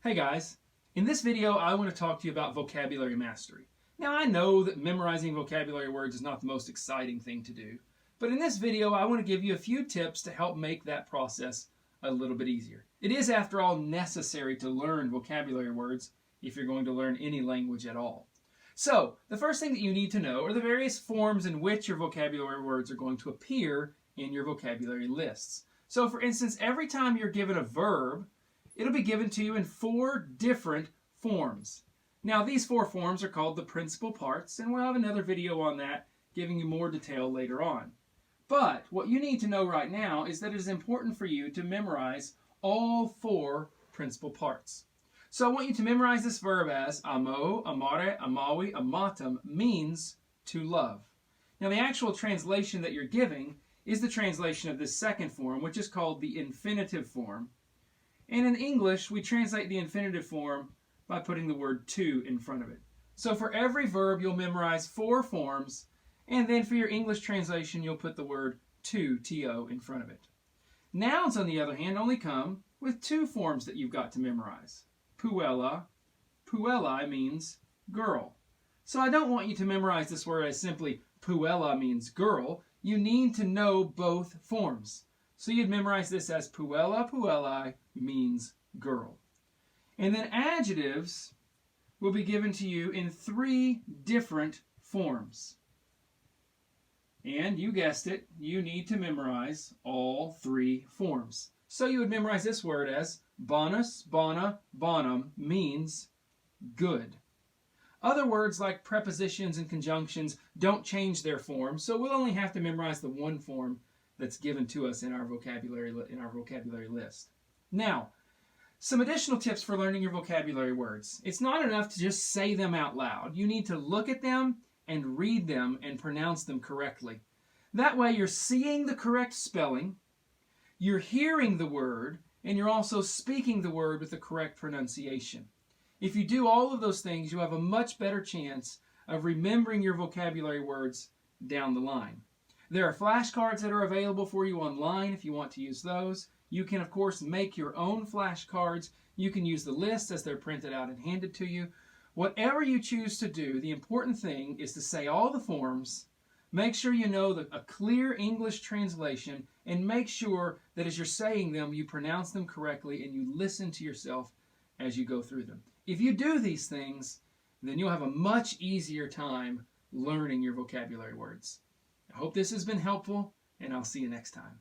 Hey guys, in this video I want to talk to you about vocabulary mastery. Now I know that memorizing vocabulary words is not the most exciting thing to do, but in this video I want to give you a few tips to help make that process a little bit easier. It is, after all, necessary to learn vocabulary words if you're going to learn any language at all. So, the first thing that you need to know are the various forms in which your vocabulary words are going to appear in your vocabulary lists. So, for instance, every time you're given a verb, it'll be given to you in 4 different forms. Now, these 4 forms are called the principal parts, and we'll have another video on that giving you more detail later on. But what you need to know right now is that it is important for you to memorize all 4 principal parts. So I want you to memorize this verb as amo, amare, amawi, amatum means to love. Now, the actual translation that you're giving is the translation of this second form, which is called the infinitive form. And in English, we translate the infinitive form by putting the word to in front of it. So for every verb, you'll memorize 4 forms, and then for your English translation, you'll put the word to, T-O, in front of it. Nouns, on the other hand, only come with 2 forms that you've got to memorize. Puella, puelli means girl. So I don't want you to memorize this word as simply puella means girl. You need to know both forms. So you'd memorize this as puella, puelli means girl. And then adjectives will be given to you in 3 different forms. And you guessed it, you need to memorize all 3 forms. So you would memorize this word as bonus, bona, bonum means good. Other words like prepositions and conjunctions don't change their form, so we'll only have to memorize the 1 form that's given to us in our vocabulary list. Now, some additional tips for learning your vocabulary words. It's not enough to just say them out loud. You need to look at them and read them and pronounce them correctly. That way you're seeing the correct spelling, you're hearing the word, and you're also speaking the word with the correct pronunciation. If you do all of those things, you have a much better chance of remembering your vocabulary words down the line. There are flashcards that are available for you online if you want to use those. You can, of course, make your own flashcards. You can use the list as they're printed out and handed to you. Whatever you choose to do, the important thing is to say all the forms, make sure you know a clear English translation, and make sure that as you're saying them, you pronounce them correctly and you listen to yourself as you go through them. If you do these things, then you'll have a much easier time learning your vocabulary words. I hope this has been helpful, and I'll see you next time.